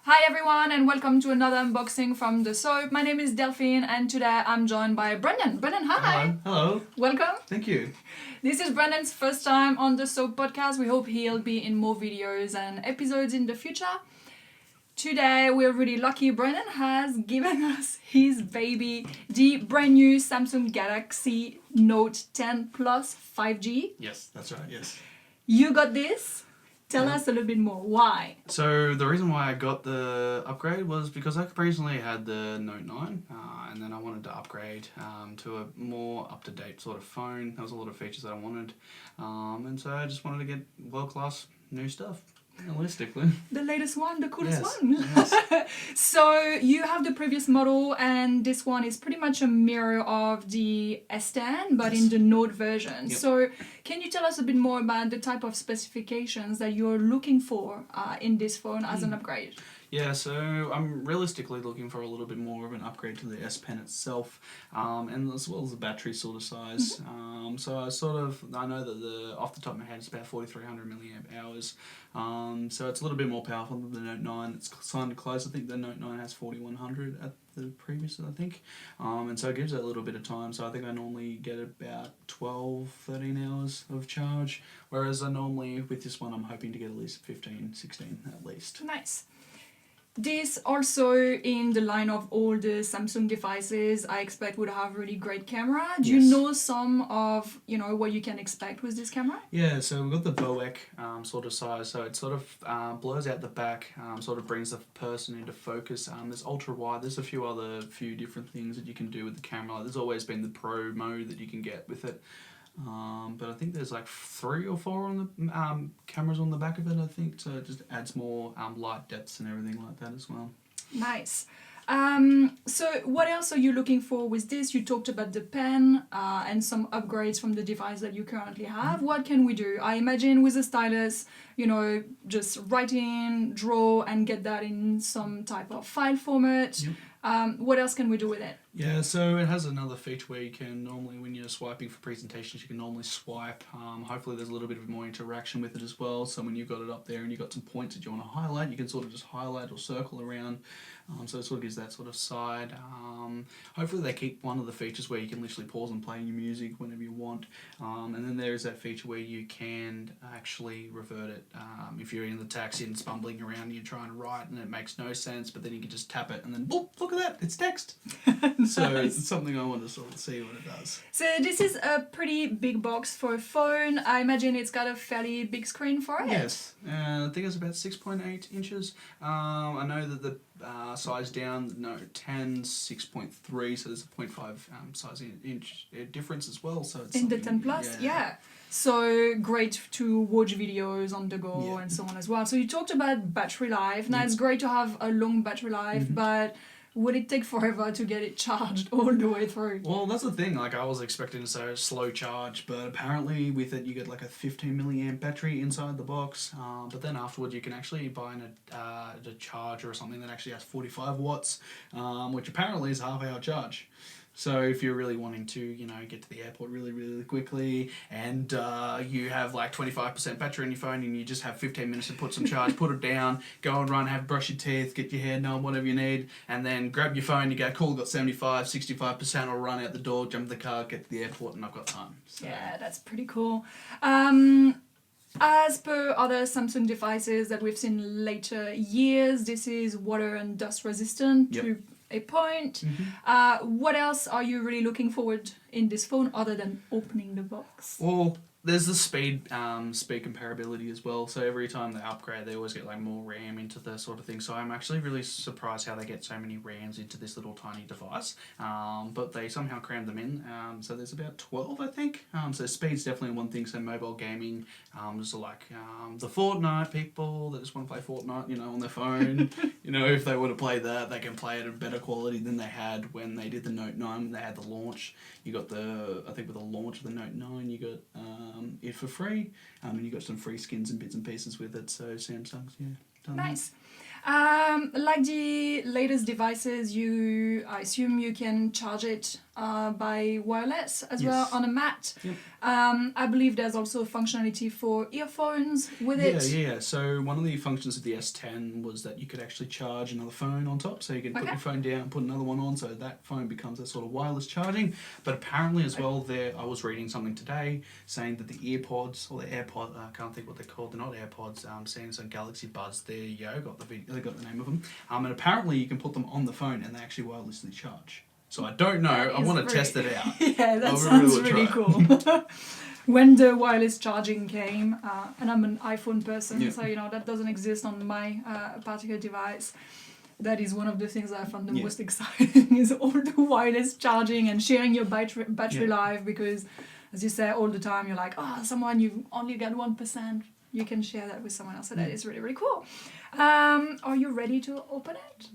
Hi everyone and welcome to another unboxing from the S.O.A.P. My name is Delphine and today I'm joined by Brendan. Brendan, hi! Hello. Welcome. Thank you. This is Brendan's first time on the S.O.A.P. podcast. We hope he'll be in more videos and episodes in the future. Today we're really lucky. Brendan has given us his baby, the brand new Samsung Galaxy Note 10 Plus 5G. Yes, that's right, yes. You got this? Tell us a little bit more. Why? So the reason why I got the upgrade was because I originally had the Note 9 and then I wanted to upgrade to a more up-to-date sort of phone. There was a lot of features that I wanted and so I just wanted to get world-class new stuff. Realistically. The latest one, the coolest Yes, one. yes. So you have the previous model and this one is pretty much a mirror of the S10 but in the Note version. Yep. So can you tell us a bit more about the type of specifications that you're looking for in this phone as an upgrade? Yeah, so I'm realistically looking for a little bit more of an upgrade to the S Pen itself, and as well as the battery sort of size. So I know that off the top of my head it's about 4,300 milliamp hours. So it's a little bit more powerful than the Note 9. It's kind of close. I think the Note 9 has 4,100 at the previous, I think. And so it gives it a little bit of time. So I think I normally get about 12, 13 hours of charge, whereas I normally, with this one, I'm hoping to get at least 15, 16 at least. Nice. This also in the line of all the Samsung devices I expect would have really great camera. Do you know some of what you can expect with this camera? Yeah, so we've got the BOEC sort of size, so it sort of blurs out the back, sort of brings the person into focus. There's ultra wide. There's a few different things that you can do with the camera. Like, there's always been the pro mode that you can get with it. But I think there's like 3 or 4 on the cameras on the back of it, I think, so it just adds more light depths and everything like that as well. Nice. So what else are you looking for with this? You talked about the pen and some upgrades from the device that you currently have. What can we do? I imagine with a stylus, just write in, draw, and get that in some type of file format. What else can we do with it? Yeah, so it has another feature where you can normally, when you're swiping for presentations, you can normally swipe. Hopefully there's a little bit of more interaction with it as well. So when you've got it up there and you've got some points that you want to highlight, you can sort of just highlight or circle around. So it sort of gives that sort of side. Hopefully they keep one of the features where you can literally pause and play your music whenever you want. And then there is that feature where you can actually revert it. If you're in the taxi and it's bumbling around and you're trying to write and it makes no sense, but then you can just tap it and then, boop, look at that, it's text. So it's something I want to sort of see what it does. So this is a pretty big box for a phone. I imagine it's got a fairly big screen for it. Yes, I think it's about 6.8 inches. I know that the size down, Note 10's 6.3, so there's a 0.5 size inch difference as well. So it's in the 10 Plus, yeah. So great to watch videos on the go and so on as well. So you talked about battery life. Now it's great to have a long battery life, but would it take forever to get it charged all the way through? Well, that's the thing. Like, I was expecting to say a slow charge, but apparently with it you get like a 15 milliamp battery inside the box. But then afterwards you can actually buy a charger or something that actually has 45 watts, which apparently is a half-hour charge. So if you're really wanting to, get to the airport really, really quickly and you have like 25% battery on your phone and you just have 15 minutes to put some charge, put it down, go and run, brush your teeth, get your hair done, whatever you need, and then grab your phone, you go, cool, got 75, 65%, I'll run out the door, jump in the car, get to the airport, and I've got time. So. Yeah, that's pretty cool. As per other Samsung devices that we've seen later years, this is water and dust resistant to a point. What else are you really looking forward in this phone other than opening the box? Well, there's the speed comparability as well. So every time they upgrade, they always get like more RAM into the sort of thing. So I'm actually really surprised how they get so many RAMs into this little tiny device. But they somehow crammed them in. So there's about 12, I think. So speed's definitely one thing. So mobile gaming, just like the Fortnite people that just want to play Fortnite, on their phone. If they want to play that, they can play it at better quality than they had when they did the Note 9, when they had the launch. You got I think with the launch of the Note 9, you got it for free, and you got some free skins and bits and pieces with it. So Samsung's, done Nice. Like the latest devices, I assume you can charge it by wireless as well Yes. on a mat. Yep. I believe there's also functionality for earphones with that. it. Yeah. So one of the functions of the S10 was that you could actually charge another phone on top. So you could put Okay. your phone down and put another one on, so that phone becomes a sort of wireless charging. But apparently as well, I was reading something today saying that the earpods or the AirPod, I can't think what they're called. They're not AirPods. Samsung Galaxy Buds. There you go. They got the name of them. And apparently you can put them on the phone and they actually wirelessly charge. So I don't know. That I is want to very- test it out. Yeah, that I sounds would really try. cool. When the wireless charging came, and I'm an iPhone person, Yeah. so that doesn't exist on my particular device. That is one of the things that I found the Yeah. most exciting is all the wireless charging and sharing your battery Yeah. life, because, as you say all the time, you're like, someone you only got 1%, you can share that with someone else. So that is really, really cool. Are you ready to open it?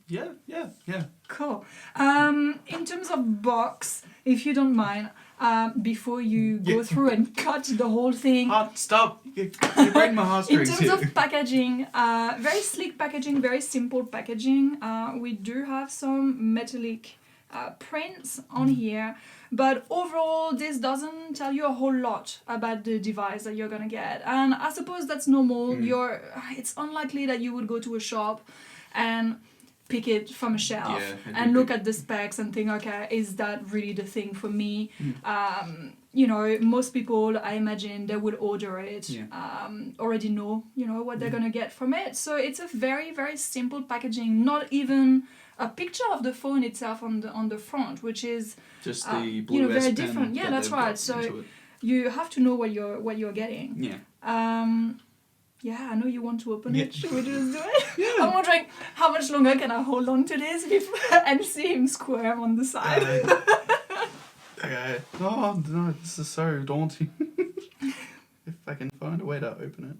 Yeah. Cool. In terms of box, if you don't mind, before you go through and cut the whole thing, Stop! You're breaking my in heartstrings terms here. of packaging, very sleek packaging, very simple packaging. We do have some metallic prints on here, but overall this doesn't tell you a whole lot about the device that you're gonna get, and I suppose that's normal. It's unlikely that you would go to a shop and pick it from a shelf and look at the specs and think, okay, is that really the thing for me? Most people, I imagine, they will order it, already know, what they're gonna get from it. So it's a very, very simple packaging, not even a picture of the phone itself on the front, which is just the blue very S Pen different. Yeah, that that's they've right. got So into it. you have to know what you're getting. Yeah. Yeah, I know you want to open Yeah. it. Should we just do it? I'm wondering how much longer can I hold on to this and see him squirm on the side. Okay. Oh no, this is so daunting. If I can find a way to open it.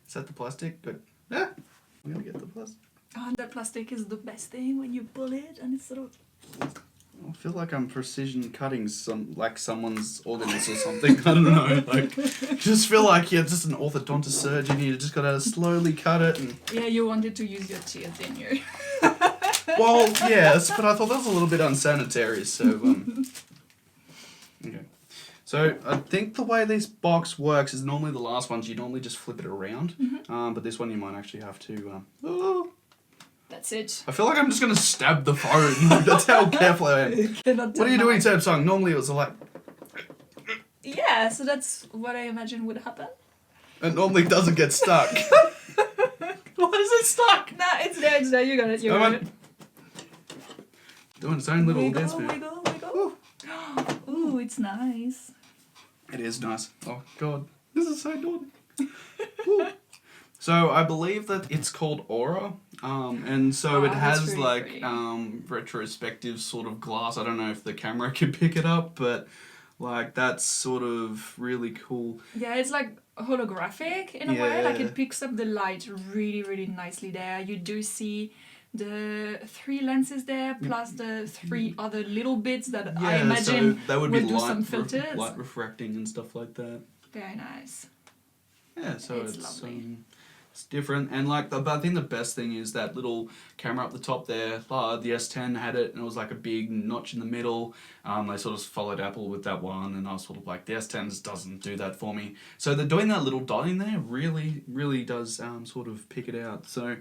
Is that the plastic? Good. Yeah. I'm gonna get the plastic. Oh, and that plastic is the best thing when you pull it and it's sort of... I feel like I'm precision cutting someone's organs or something. I don't know. Just feel like you're just an orthodontist surgeon. You just gotta slowly cut it. And Yeah, you wanted to use your teeth, didn't you? well, yes, but I thought that was a little bit unsanitary. So okay. So I think the way this box works is normally the last ones you normally just flip it around, but this one you might actually have to. That's it. I feel like I'm just gonna stab the phone. That's how careful I am. What are you doing, Samsung? Normally it was like. Yeah, so that's what I imagine would happen. It normally doesn't get stuck. Why is it stuck? Nah, it's there, you got it, you got it. Doing its own little Wiggle, dance move. wiggle. Ooh, it's nice. It is nice. Oh god, this is so daunting. Ooh. So I believe that it's called Aura, and so it that's has really like pretty. retrospective sort of glass. I don't know if the camera can pick it up, but like that's sort of really cool. Yeah, it's like holographic in a way. Like Yeah. it picks up the light really, really nicely there. You do see the 3 lenses there, plus the 3 other little bits that I imagine so that would be will do light, some filters. light refracting and stuff like that. Very nice. Yeah, so It's it's lovely. it's different, and like but I think the best thing is that little camera up the top there. The S10 had it, and it was like a big notch in the middle. They sort of followed Apple with that one, and I was sort of like, the S10 just doesn't do that for me. So they're doing that little dot in there really, really does sort of pick it out. So.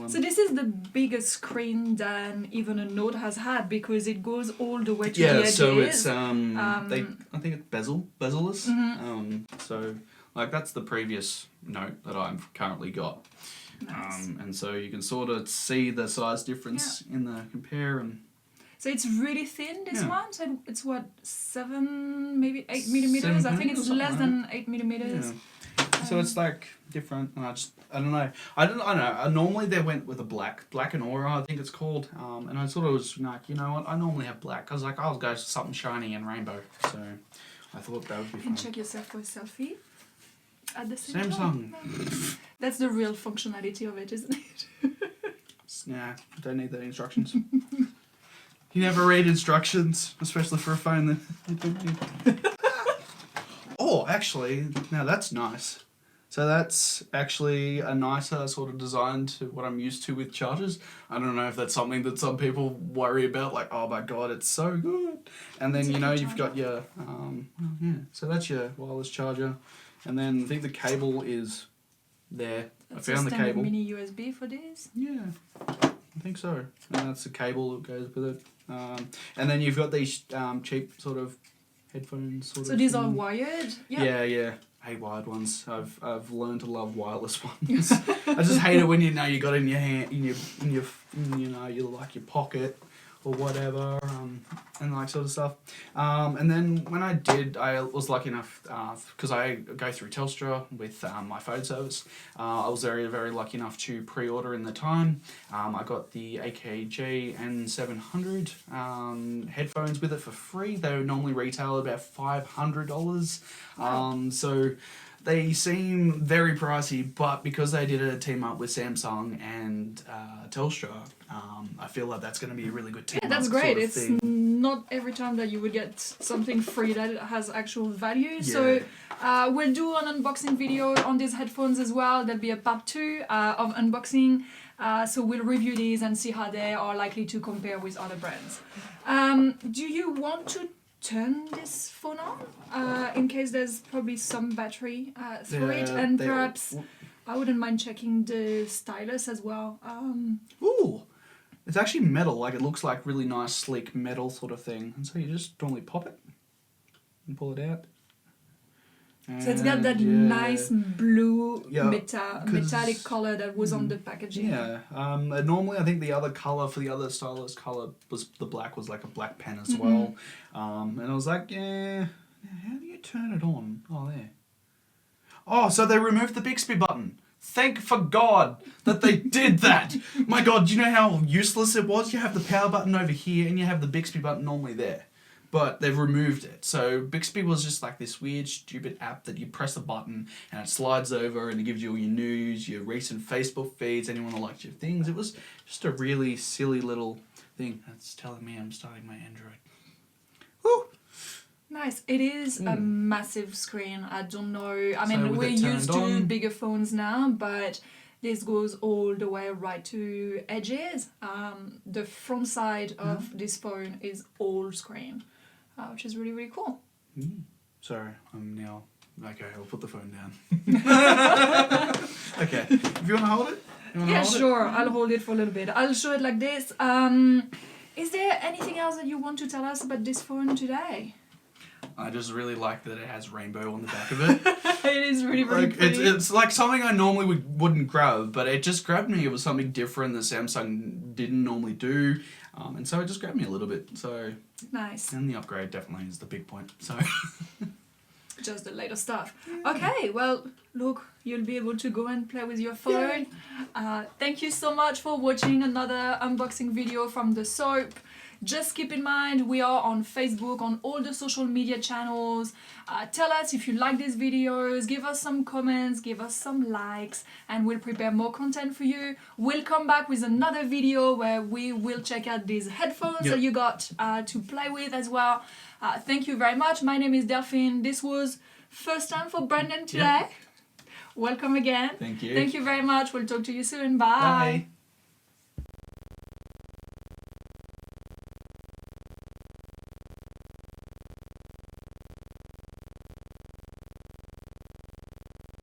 So this is the biggest screen than even a Note has had, because it goes all the way to the edges. So it's I think it's bezel-less. So like that's the previous Note that I've currently got. Nice. And so you can sort of see the size difference in the compare and. So it's really thin, this Yeah. one. So it's what, 7, maybe 8 millimeters. 7 I think it's something less like than 8 millimeters. Yeah. So it's like different, and I don't know. I don't know. Normally they went with a black and Aura, I think it's called. And I sort of was like, you know what? I normally have black. I was like, I'll go for something shiny and rainbow. So I thought that would be You can fun. check yourself for a selfie at the same Samsung. time. That's the real functionality of it, isn't it? Nah, I don't need the instructions. You never read instructions, especially for a phone that you don't need. Oh, actually, now that's nice. So that's actually a nicer sort of design to what I'm used to with chargers. I don't know if that's something that some people worry about, like, oh my god, it's so good. And then, you know, you've got your, so that's your wireless charger. And then I think the cable is there. That's I found a the standard cable. mini USB for this? Yeah, I think so. And that's the cable that goes with it. And then you've got these cheap sort of headphones. So these are wired? Yeah. I hate wired ones. I've learned to love wireless ones. I just hate it when you know you got it in your hand, in your you know, you like your pocket or whatever, and like sort of stuff. And then when I was lucky enough because I go through Telstra with my phone service. I was very, very lucky enough to pre-order in the time. I got the AKG N700 headphones with it for free. They normally retail about $500. So they seem very pricey, but because they did a team up with Samsung and Telstra, I feel like that's going to be a really good team up. Yeah, that's great. Sort of It's thing. not every time that you would get something free that has actual value. Yeah. So we'll do an unboxing video on these headphones as well. There'll be a part 2 of unboxing. So we'll review these and see how they are likely to compare with other brands. Do you want to turn this phone on in case there's probably some battery through it, and perhaps I wouldn't mind checking the stylus as well. Ooh, it's actually metal. Like, it looks like really nice, sleek metal sort of thing. And so you just normally pop it and pull it out. So it's got that nice blue metallic color that was on the packaging. Yeah. Normally, I think the other color for the other stylus color was the black, was like a black pen as well. And I was like, yeah, how do you turn it on? Oh, there. Oh, so they removed the Bixby button. Thank for God that they did that. My God, do you know how useless it was? You have the power button over here and you have the Bixby button normally there. But they've removed it. So Bixby was just like this weird, stupid app that you press a button and it slides over and it gives you all your news, your recent Facebook feeds, anyone that likes your things. It was just a really silly little thing. That's telling me I'm starting my Android. Woo! Nice. It is a massive screen. I don't know. I mean, with we're it turned used to on- bigger phones now, but this goes all the way right to edges. The front side of this phone is all screen, which is really, really cool. Sorry, I'm now... Okay, I'll put the phone down. Okay, if you want to hold it? Yeah, sure. I'll hold it for a little bit. I'll show it like this. Is there anything else that you want to tell us about this phone today? I just really like that it has rainbow on the back of it. It is really, really Like, pretty. it's like something I normally wouldn't grab, but it just grabbed me. It was something different that Samsung didn't normally do, and so it just grabbed me a little bit. So Nice. and the upgrade definitely is the big point. So Just the later stuff. Okay, well, look, you'll be able to go and play with your phone. Thank you so much for watching another unboxing video from the S.O.A.P. Just keep in mind, we are on Facebook, on all the social media channels. Tell us if you like these videos, give us some comments, give us some likes, and we'll prepare more content for you. We'll come back with another video where we will check out these headphones that you got to play with as well. Thank you very much. My name is Delphine. This was first time for Brandon today. Welcome again. thank you. Thank you very much. We'll talk to you soon. Bye. Bye.